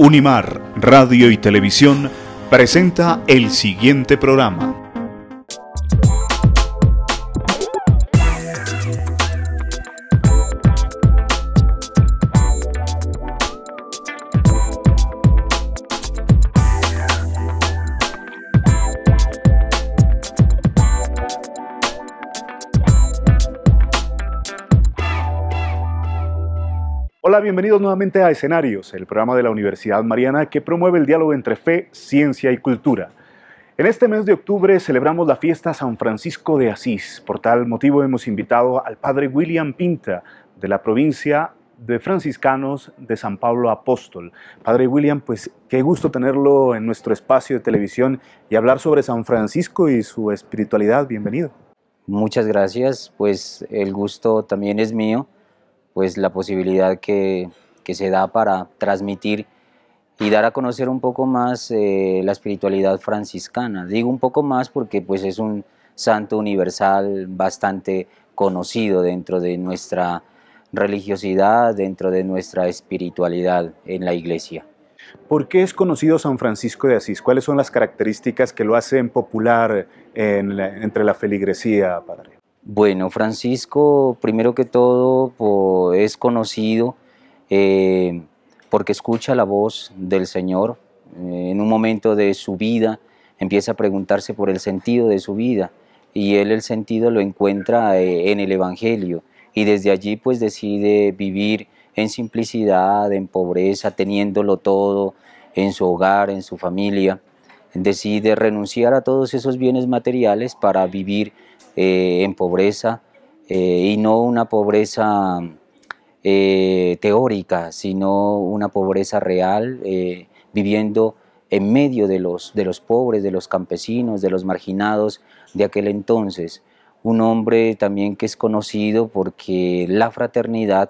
Unimar Radio y Televisión presenta el siguiente programa. Hola, bienvenidos nuevamente a Escenarios, el programa de la Universidad Mariana que promueve el diálogo entre fe, ciencia y cultura. En este mes de octubre celebramos la fiesta San Francisco de Asís. Por tal motivo hemos invitado al padre William Pinta, de la provincia de franciscanos de San Pablo Apóstol. Padre William, pues qué gusto tenerlo en nuestro espacio de televisión y hablar sobre San Francisco y su espiritualidad. Bienvenido. Muchas gracias, pues el gusto también es mío, pues la posibilidad que se da para transmitir y dar a conocer un poco más la espiritualidad franciscana. Digo un poco más porque pues es un santo universal bastante conocido dentro de nuestra religiosidad, dentro de nuestra espiritualidad en la Iglesia. ¿Por qué es conocido San Francisco de Asís? ¿Cuáles son las características que lo hacen popular entre la feligresía, padre? Bueno, Francisco, primero que todo, es conocido porque escucha la voz del Señor. En un momento de su vida empieza a preguntarse por el sentido de su vida y él el sentido lo encuentra en el Evangelio y desde allí pues decide vivir en simplicidad, en pobreza, teniéndolo todo en su hogar, en su familia. Decide renunciar a todos esos bienes materiales para vivir en pobreza y no una pobreza teórica, sino una pobreza real, viviendo en medio de los pobres, de los campesinos, de los marginados de aquel entonces. Un hombre también que es conocido porque la fraternidad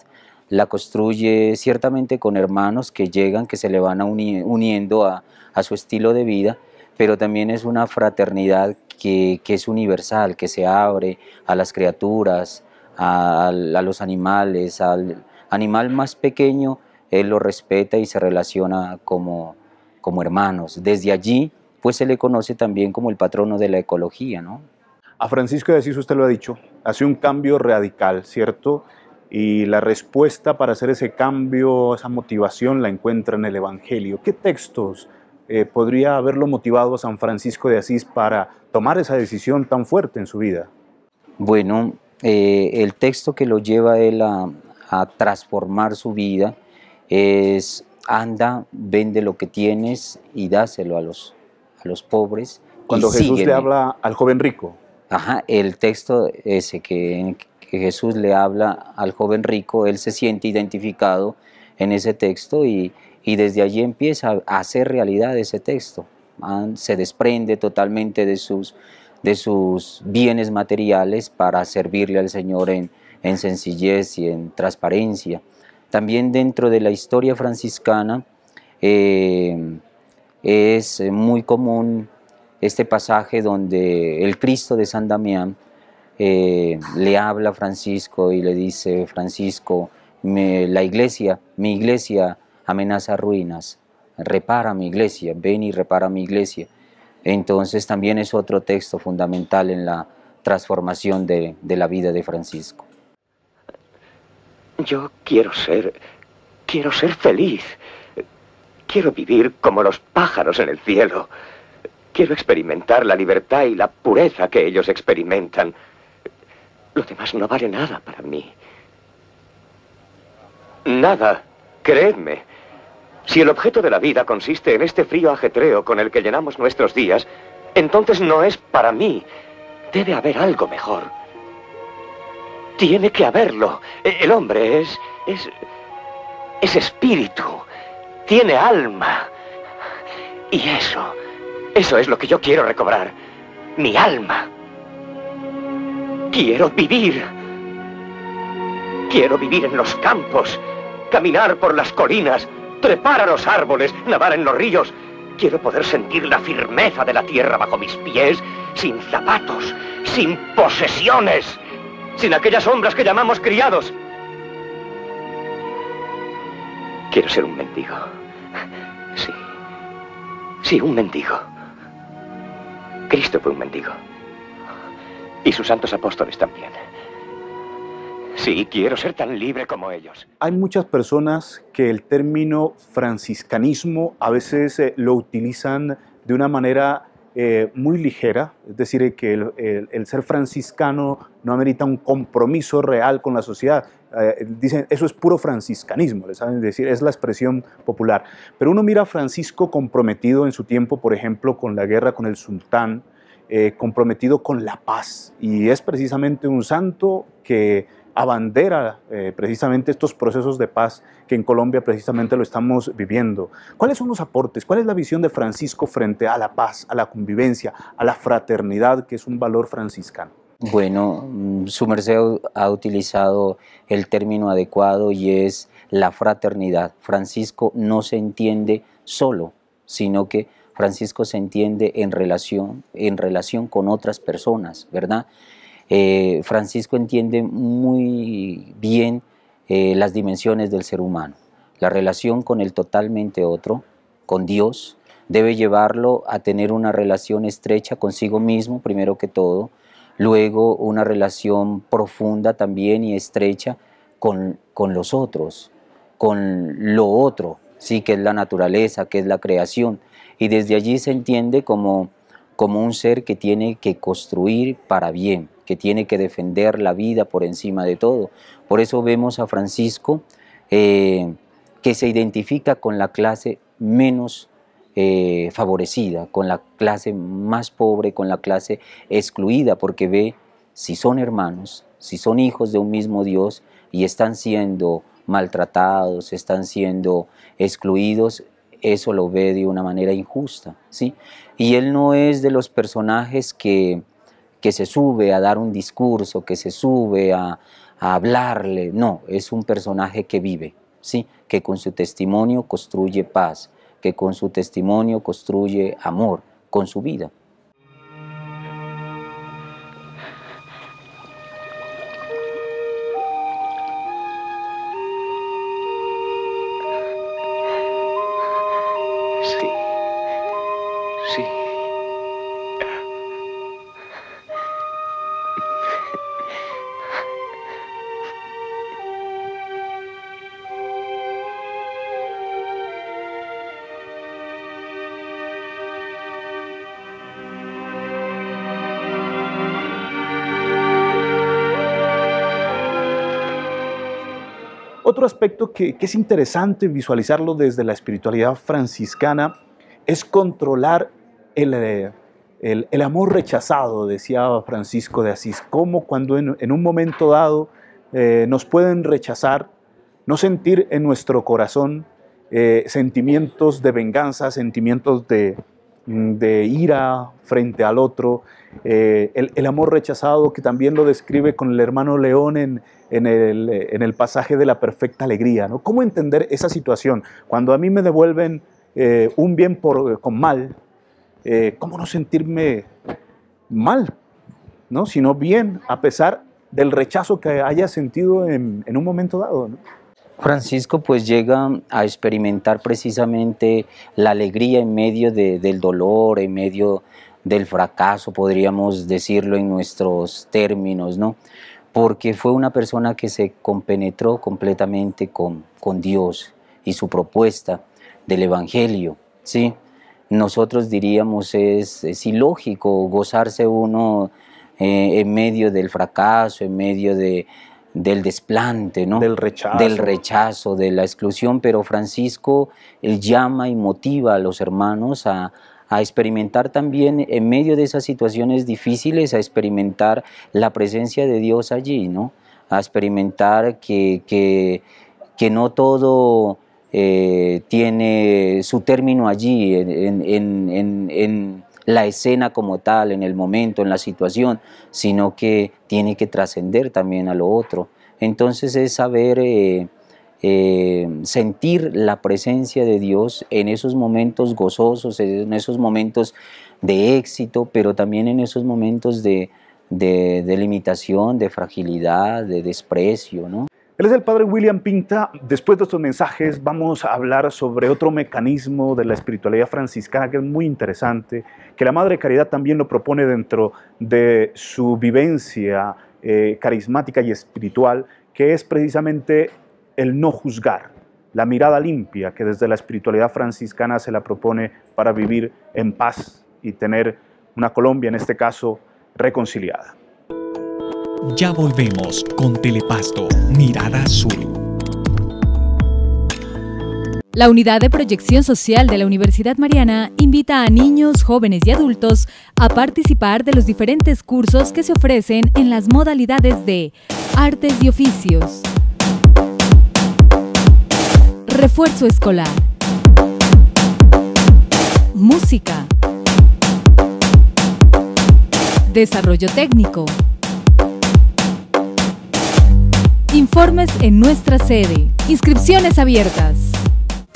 la construye ciertamente con hermanos que llegan, que se le van uniendo a su estilo de vida, pero también es una fraternidad que es universal, que se abre a las criaturas, a los animales, al animal más pequeño, él lo respeta y se relaciona como hermanos. Desde allí, pues se le conoce también como el patrono de la ecología, ¿no? A Francisco de Asís, usted lo ha dicho, hace un cambio radical, ¿cierto? Y la respuesta para hacer ese cambio, esa motivación, la encuentra en el Evangelio. ¿Qué textos podría haberlo motivado a San Francisco de Asís para tomar esa decisión tan fuerte en su vida? Bueno, el texto que lo lleva a él a transformar su vida es: anda, vende lo que tienes y dáselo a los pobres. Cuando Jesús le habla al joven rico. Ajá, el texto ese que Jesús le habla al joven rico, él se siente identificado en ese texto y desde allí empieza a hacer realidad ese texto. Se desprende totalmente de sus bienes materiales para servirle al Señor en sencillez y en transparencia. También dentro de la historia franciscana es muy común este pasaje donde el Cristo de San Damián le habla a Francisco y le dice: Francisco, mi iglesia amenaza ruinas, repara mi iglesia, ven y repara mi iglesia. Entonces también es otro texto fundamental en la transformación de la vida de Francisco. Yo quiero ser feliz. Quiero vivir como los pájaros en el cielo. Quiero experimentar la libertad y la pureza que ellos experimentan. Lo demás no vale nada para mí. Nada, creedme. Si el objeto de la vida consiste en este frío ajetreo con el que llenamos nuestros días, entonces no es para mí. Debe haber algo mejor. Tiene que haberlo. El hombre es espíritu. Tiene alma. Y eso es lo que yo quiero recobrar. Mi alma. Quiero vivir. Quiero vivir en los campos, caminar por las colinas, trepar a los árboles, nadar en los ríos. Quiero poder sentir la firmeza de la tierra bajo mis pies, sin zapatos, sin posesiones, sin aquellas sombras que llamamos criados. Quiero ser un mendigo. Sí. Sí, un mendigo. Cristo fue un mendigo. Y sus santos apóstoles también. Sí, quiero ser tan libre como ellos. Hay muchas personas que el término franciscanismo a veces lo utilizan de una manera muy ligera, es decir, que el ser franciscano no amerita un compromiso real con la sociedad. Dicen, eso es puro franciscanismo, les saben decir, es la expresión popular. Pero uno mira a Francisco comprometido en su tiempo, por ejemplo, con la guerra con el sultán, comprometido con la paz, y es precisamente un santo que abandera precisamente estos procesos de paz que en Colombia precisamente lo estamos viviendo. ¿Cuáles son los aportes? ¿Cuál es la visión de Francisco frente a la paz, a la convivencia, a la fraternidad, que es un valor franciscano? Bueno, su merced ha utilizado el término adecuado y es la fraternidad. Francisco no se entiende solo, sino que Francisco se entiende en relación con otras personas, ¿verdad? Francisco entiende muy bien las dimensiones del ser humano. La relación con el totalmente otro, con Dios, debe llevarlo a tener una relación estrecha consigo mismo, primero que todo, luego una relación profunda también y estrecha con los otros, con lo otro, sí, que es la naturaleza, que es la creación, y desde allí se entiende como un ser que tiene que construir para bien, que tiene que defender la vida por encima de todo. Por eso vemos a Francisco que se identifica con la clase menos favorecida, con la clase más pobre, con la clase excluida, porque ve si son hermanos, si son hijos de un mismo Dios y están siendo maltratados, están siendo excluidos, eso lo ve de una manera injusta, ¿sí? Y él no es de los personajes que se sube a dar un discurso, que se sube a hablarle, no, es un personaje que vive, ¿sí? Que con su testimonio construye paz, que con su testimonio construye amor, con su vida. Sí. Sí. Otro aspecto que es interesante visualizarlo desde la espiritualidad franciscana es controlar el amor rechazado, decía Francisco de Asís, como cuando en un momento dado nos pueden rechazar, no sentir en nuestro corazón sentimientos de venganza, sentimientos de ira frente al otro, el amor rechazado que también lo describe con el hermano León en el pasaje de la perfecta alegría, ¿no? ¿Cómo entender esa situación? Cuando a mí me devuelven un bien con mal, ¿cómo no sentirme mal, ¿no? Sino bien, a pesar del rechazo que haya sentido en un momento dado, ¿no? Francisco pues llega a experimentar precisamente la alegría en medio del dolor, en medio del fracaso, podríamos decirlo en nuestros términos, ¿no? Porque fue una persona que se compenetró completamente con Dios y su propuesta del Evangelio, ¿sí? Nosotros diríamos es ilógico gozarse uno en medio del fracaso, en medio del desplante, ¿no? Del rechazo. Del rechazo, de la exclusión, pero Francisco él llama y motiva a los hermanos a experimentar también en medio de esas situaciones difíciles, a experimentar la presencia de Dios allí, ¿no? A experimentar que no todo tiene su término allí, en la escena como tal, en el momento, en la situación, sino que tiene que trascender también a lo otro. Entonces es saber sentir la presencia de Dios en esos momentos gozosos, en esos momentos de éxito, pero también en esos momentos de limitación, de fragilidad, de desprecio, ¿no? Él es el padre William Pinta. Después de estos mensajes vamos a hablar sobre otro mecanismo de la espiritualidad franciscana que es muy interesante, que la Madre Caridad también lo propone dentro de su vivencia carismática y espiritual, que es precisamente el no juzgar, la mirada limpia que desde la espiritualidad franciscana se la propone para vivir en paz y tener una Colombia, en este caso, reconciliada. Ya volvemos con Telepasto, Mirada Sur. La Unidad de Proyección Social de la Universidad Mariana invita a niños, jóvenes y adultos a participar de los diferentes cursos que se ofrecen en las modalidades de Artes y Oficios, Refuerzo Escolar, Música, Desarrollo Técnico. Informes en nuestra sede. Inscripciones abiertas.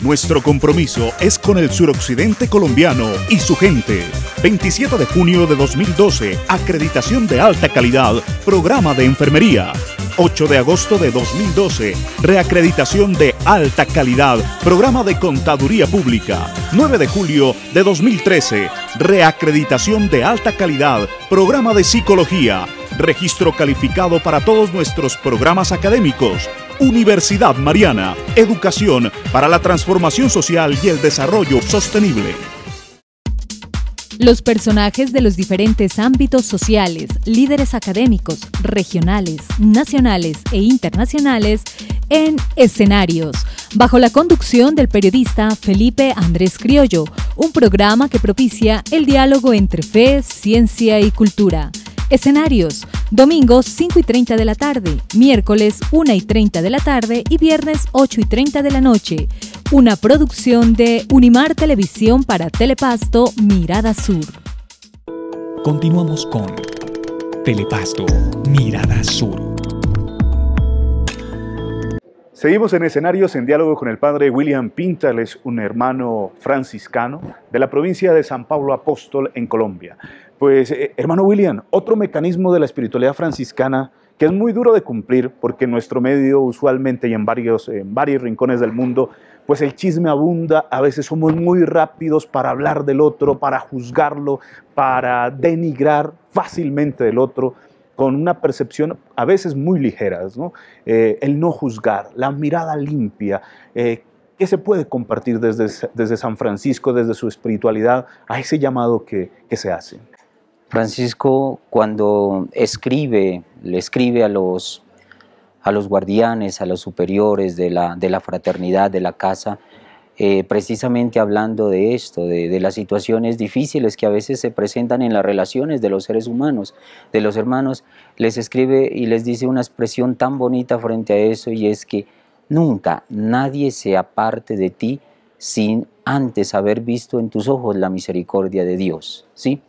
Nuestro compromiso es con el suroccidente colombiano y su gente. 27 de junio de 2012, acreditación de alta calidad, programa de enfermería. 8 de agosto de 2012, reacreditación de alta calidad, programa de contaduría pública. 9 de julio de 2013, reacreditación de alta calidad, programa de psicología. Registro calificado para todos nuestros programas académicos. Universidad Mariana, educación para la transformación social y el desarrollo sostenible. Los personajes de los diferentes ámbitos sociales, líderes académicos, regionales, nacionales e internacionales en Escenarios, bajo la conducción del periodista Felipe Andrés Criollo, un programa que propicia el diálogo entre fe, ciencia y cultura. Escenarios, domingos 5:30 de la tarde, miércoles 1:30 de la tarde y viernes 8:30 de la noche. Una producción de Unimar Televisión para Telepasto, Mirada Sur. Continuamos con Telepasto, Mirada Sur. Seguimos en Escenarios en diálogo con el padre William Pinta. Él es un hermano franciscano de la provincia de San Pablo Apóstol en Colombia. Pues, hermano William, otro mecanismo de la espiritualidad franciscana que es muy duro de cumplir, porque en nuestro medio usualmente y en varios rincones del mundo, pues el chisme abunda, a veces somos muy rápidos para hablar del otro, para juzgarlo, para denigrar fácilmente del otro, con una percepción a veces muy ligeras, ¿no? El no juzgar, la mirada limpia, ¿qué se puede compartir desde San Francisco, desde su espiritualidad, a ese llamado que se hace? Francisco, cuando le escribe a los guardianes, a los superiores de la fraternidad, de la casa, precisamente hablando de esto, de las situaciones difíciles que a veces se presentan en las relaciones de los seres humanos, de los hermanos, les escribe y les dice una expresión tan bonita frente a eso, y es que nunca nadie se aparte de ti sin antes haber visto en tus ojos la misericordia de Dios, ¿sí?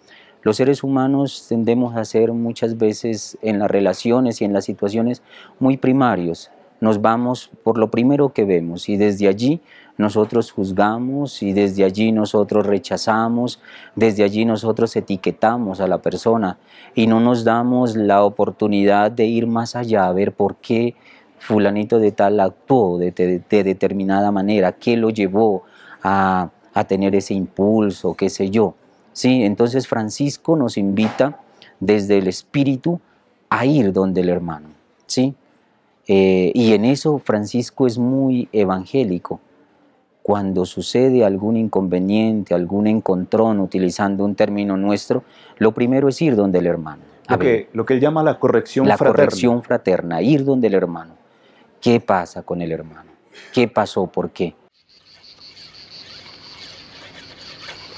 Los seres humanos tendemos a ser muchas veces en las relaciones y en las situaciones muy primarios. Nos vamos por lo primero que vemos y desde allí nosotros juzgamos y desde allí nosotros rechazamos, desde allí nosotros etiquetamos a la persona y no nos damos la oportunidad de ir más allá, a ver por qué fulanito de tal actuó de determinada manera, qué lo llevó a tener ese impulso, qué sé yo. Sí, entonces Francisco nos invita desde el espíritu a ir donde el hermano, ¿sí? Y en eso Francisco es muy evangélico. Cuando sucede algún inconveniente, algún encontrón, utilizando un término nuestro, lo primero es ir donde el hermano. Lo que él llama la corrección fraterna. La corrección fraterna, ir donde el hermano. ¿Qué pasa con el hermano? ¿Qué pasó? ¿Por qué?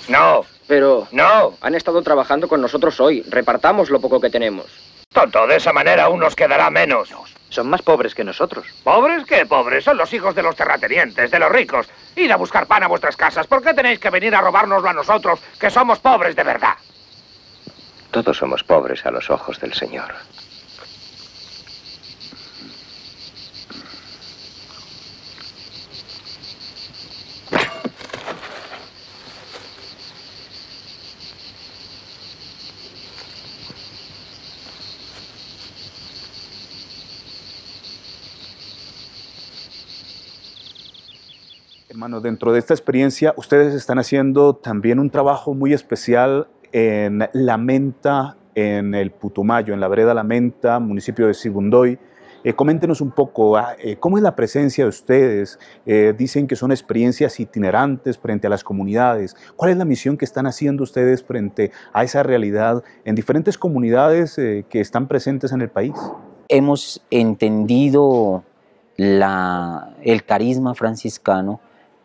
No. Pero no, han estado trabajando con nosotros hoy. Repartamos lo poco que tenemos. Tonto, de esa manera aún nos quedará menos. Son más pobres que nosotros. ¿Pobres? ¿Qué pobres? Son los hijos de los terratenientes, de los ricos. Id a buscar pan a vuestras casas. ¿Por qué tenéis que venir a robárnoslo a nosotros, que somos pobres de verdad? Todos somos pobres a los ojos del Señor. Hermanos, dentro de esta experiencia, ustedes están haciendo también un trabajo muy especial en La Menta, en el Putumayo, en la vereda La Menta, municipio de Sibundoy. Coméntenos un poco, ¿cómo es la presencia de ustedes? Dicen que son experiencias itinerantes frente a las comunidades. ¿Cuál es la misión que están haciendo ustedes frente a esa realidad en diferentes comunidades que están presentes en el país? Hemos entendido el carisma franciscano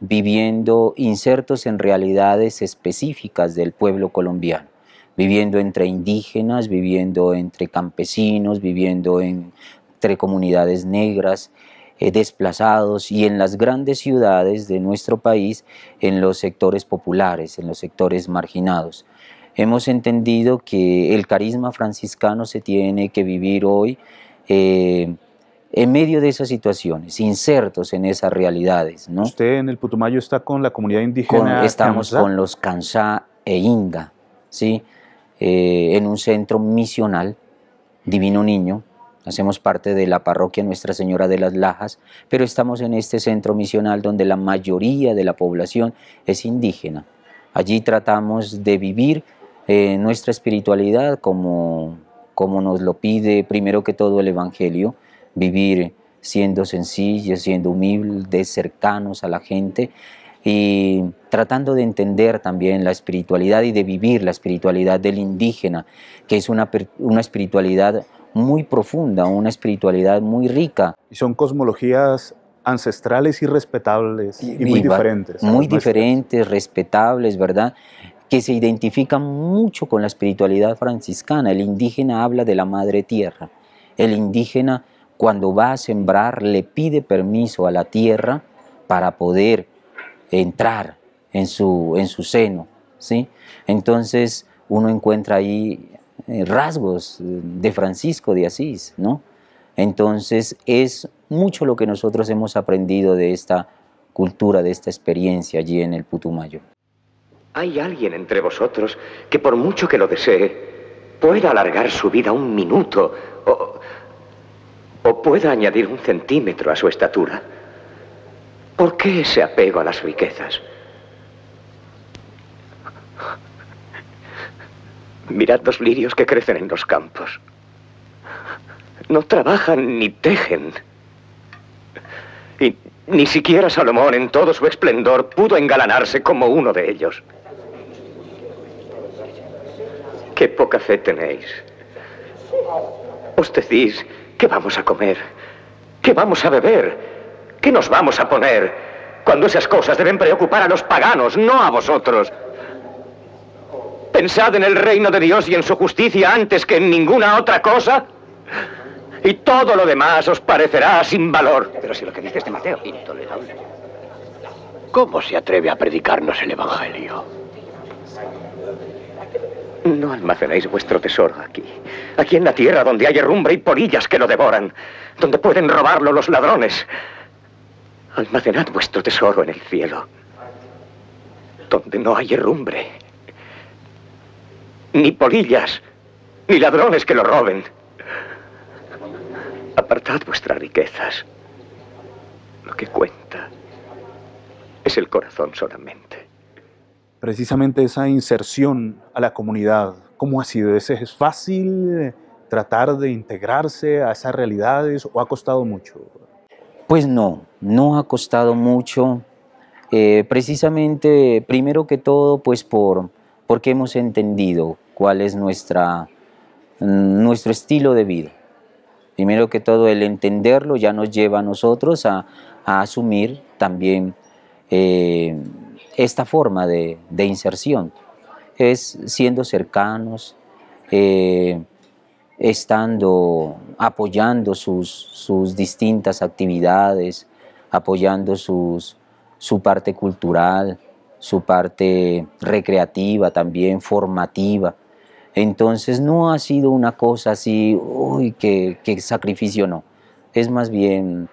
viviendo insertos en realidades específicas del pueblo colombiano, viviendo entre indígenas, viviendo entre campesinos, viviendo entre comunidades negras, desplazados, y en las grandes ciudades de nuestro país, en los sectores populares, en los sectores marginados. Hemos entendido que el carisma franciscano se tiene que vivir hoy en medio de esas situaciones, insertos en esas realidades, ¿no? Usted en el Putumayo está con la comunidad indígena. Estamos con los Kansá e Inga, ¿sí? En un centro misional, Divino Niño. Hacemos parte de la parroquia Nuestra Señora de las Lajas, pero estamos en este centro misional donde la mayoría de la población es indígena. Allí tratamos de vivir nuestra espiritualidad como nos lo pide primero que todo el Evangelio, vivir siendo sencillos, siendo humildes, cercanos a la gente y tratando de entender también la espiritualidad y de vivir la espiritualidad del indígena, que es una espiritualidad muy profunda, una espiritualidad muy rica. Y son cosmologías ancestrales y respetables y muy diferentes. Muy diferentes, respetables, ¿verdad? Que se identifican mucho con la espiritualidad franciscana. El indígena habla de la madre tierra. El indígena, cuando va a sembrar, le pide permiso a la tierra para poder entrar en su seno, ¿sí? Entonces uno encuentra ahí rasgos de Francisco de Asís, ¿no? Entonces es mucho lo que nosotros hemos aprendido de esta cultura, de esta experiencia allí en el Putumayo. ¿Hay alguien entre vosotros que por mucho que lo desee, pueda alargar su vida un minuto o pueda añadir un centímetro a su estatura? ¿Por qué ese apego a las riquezas? Mirad los lirios que crecen en los campos. No trabajan ni tejen. Y ni siquiera Salomón, en todo su esplendor, pudo engalanarse como uno de ellos. ¡Qué poca fe tenéis! Os decís, ¿qué vamos a comer? ¿Qué vamos a beber? ¿Qué nos vamos a poner? Cuando esas cosas deben preocupar a los paganos, no a vosotros. Pensad en el reino de Dios y en su justicia antes que en ninguna otra cosa, y todo lo demás os parecerá sin valor. Pero si lo que dice este Mateo, intolerable. ¿Cómo se atreve a predicarnos el Evangelio? No almacenéis vuestro tesoro aquí en la tierra donde hay herrumbre y polillas que lo devoran, donde pueden robarlo los ladrones. Almacenad vuestro tesoro en el cielo, donde no hay herrumbre, ni polillas, ni ladrones que lo roben. Apartad vuestras riquezas. Lo que cuenta es el corazón solamente. Precisamente esa inserción a la comunidad, ¿cómo ha sido? ¿Es fácil tratar de integrarse a esas realidades o ha costado mucho? Pues no ha costado mucho, precisamente, primero que todo, pues porque hemos entendido cuál es nuestro estilo de vida. Primero que todo, el entenderlo ya nos lleva a nosotros a asumir también esta forma de inserción. Es siendo cercanos, apoyando sus distintas actividades, apoyando su parte cultural, su parte recreativa también, formativa. Entonces no ha sido una cosa así, uy, que sacrificio, no. Es más bien,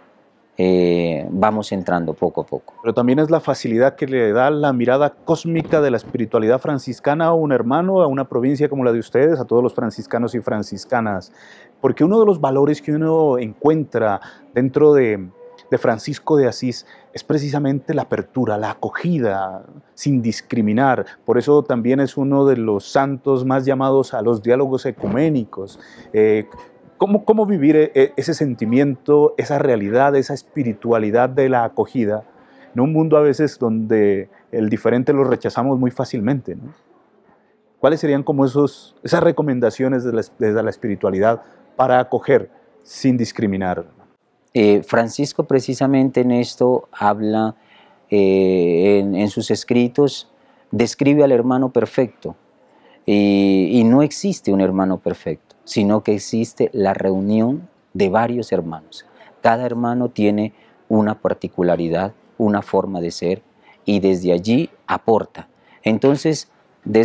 vamos entrando poco a poco. Pero también es la facilidad que le da la mirada cósmica de la espiritualidad franciscana a un hermano, a una provincia como la de ustedes, a todos los franciscanos y franciscanas. Porque uno de los valores que uno encuentra dentro de Francisco de Asís es precisamente la apertura, la acogida, sin discriminar. Por eso también es uno de los santos más llamados a los diálogos ecuménicos. ¿Cómo vivir ese sentimiento, esa realidad, esa espiritualidad de la acogida en un mundo a veces donde el diferente lo rechazamos muy fácilmente, ¿no? ¿Cuáles serían como esas recomendaciones desde la espiritualidad para acoger sin discriminar? Francisco precisamente en esto habla, en sus escritos, describe al hermano perfecto, y no existe un hermano perfecto, sino que existe la reunión de varios hermanos. Cada hermano tiene una particularidad, una forma de ser, y desde allí aporta. Entonces,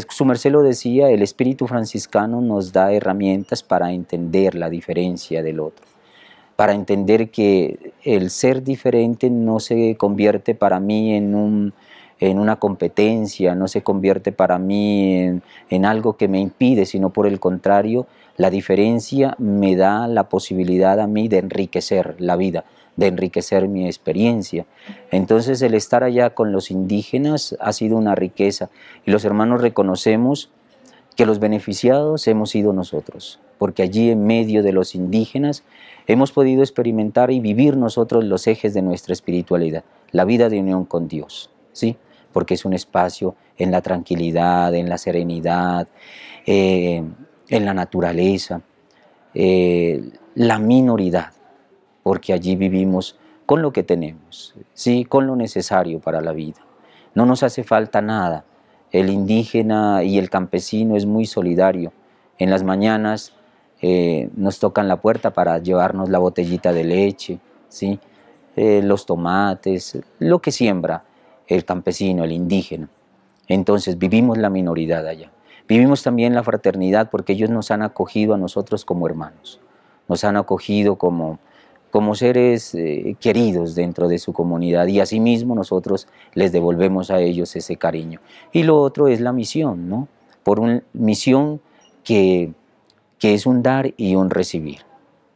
su merced lo decía, el espíritu franciscano nos da herramientas para entender la diferencia del otro, para entender que el ser diferente no se convierte para mí en una competencia, no se convierte para mí en algo que me impide, sino por el contrario, la diferencia me da la posibilidad a mí de enriquecer la vida, de enriquecer mi experiencia. Entonces el estar allá con los indígenas ha sido una riqueza, y los hermanos reconocemos que los beneficiados hemos sido nosotros, porque allí en medio de los indígenas hemos podido experimentar y vivir nosotros los ejes de nuestra espiritualidad, la vida de unión con Dios, ¿sí? Porque es un espacio en la tranquilidad, en la serenidad, en la naturaleza, la minoridad, porque allí vivimos con lo que tenemos, ¿sí? Con lo necesario para la vida. No nos hace falta nada. El indígena y el campesino es muy solidario. En las mañanas nos tocan la puerta para llevarnos la botellita de leche, ¿sí? Los tomates, lo que siembra el campesino, el indígena. Entonces vivimos la minoridad allá. Vivimos también la fraternidad, porque ellos nos han acogido a nosotros como hermanos, nos han acogido como seres queridos dentro de su comunidad, y asimismo nosotros les devolvemos a ellos ese cariño. Y lo otro es la misión, ¿no? Por una misión que es un dar y un recibir.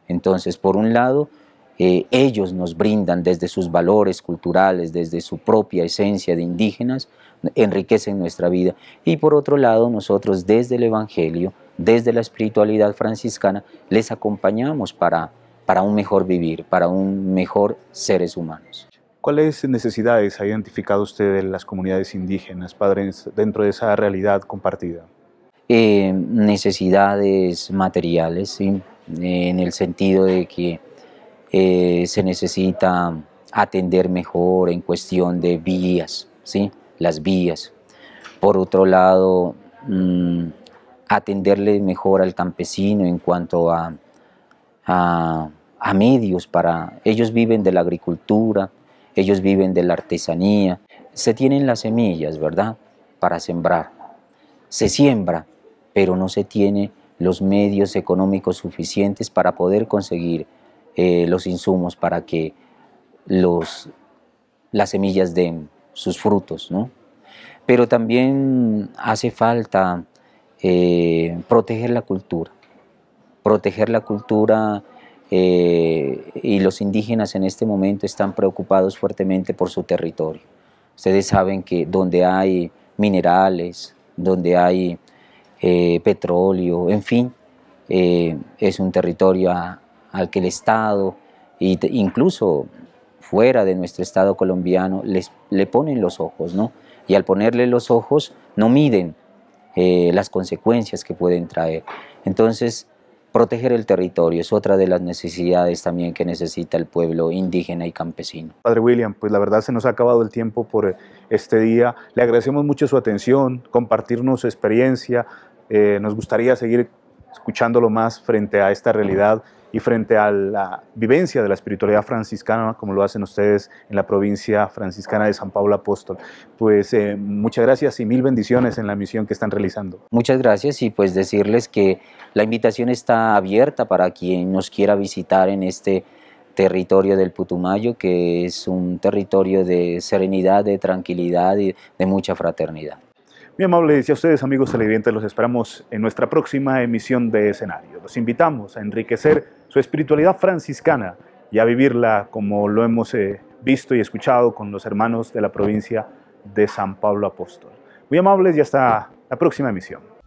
Entonces, por un lado, ellos nos brindan desde sus valores culturales, desde su propia esencia de indígenas, enriquecen nuestra vida. Y por otro lado, nosotros desde el Evangelio, desde la espiritualidad franciscana, les acompañamos para un mejor vivir, para un mejor seres humanos. ¿Cuáles necesidades ha identificado usted de las comunidades indígenas, padre, dentro de esa realidad compartida? Necesidades materiales, ¿sí? En el sentido de que se necesita atender mejor en cuestión de vías, ¿sí? Las vías. Por otro lado, atenderle mejor al campesino en cuanto a medios para... Ellos viven de la agricultura, ellos viven de la artesanía. Se tienen las semillas, ¿verdad?, para sembrar. Se siembra, pero no se tiene los medios económicos suficientes para poder conseguir los insumos para que las semillas den sus frutos, ¿no? Pero también hace falta proteger la cultura. Proteger la cultura, y los indígenas en este momento están preocupados fuertemente por su territorio. Ustedes saben que donde hay minerales, donde hay petróleo, en fin, es un territorio al que el Estado, incluso fuera de nuestro Estado colombiano, le ponen los ojos, ¿no? Y al ponerle los ojos no miden las consecuencias que pueden traer. Entonces, proteger el territorio es otra de las necesidades también que necesita el pueblo indígena y campesino. Padre William, pues la verdad se nos ha acabado el tiempo por este día. Le agradecemos mucho su atención, compartirnos su experiencia. Nos gustaría seguir escuchándolo más frente a esta realidad y frente a la vivencia de la espiritualidad franciscana, como lo hacen ustedes en la provincia franciscana de San Pablo Apóstol. Pues muchas gracias y mil bendiciones en la misión que están realizando. Muchas gracias, y pues decirles que la invitación está abierta para quien nos quiera visitar en este territorio del Putumayo, que es un territorio de serenidad, de tranquilidad y de mucha fraternidad. Muy amables y a ustedes, amigos televidentes, los esperamos en nuestra próxima emisión de Escenario. Los invitamos a enriquecer su espiritualidad franciscana y a vivirla como lo hemos visto y escuchado con los hermanos de la provincia de San Pablo Apóstol. Muy amables y hasta la próxima emisión.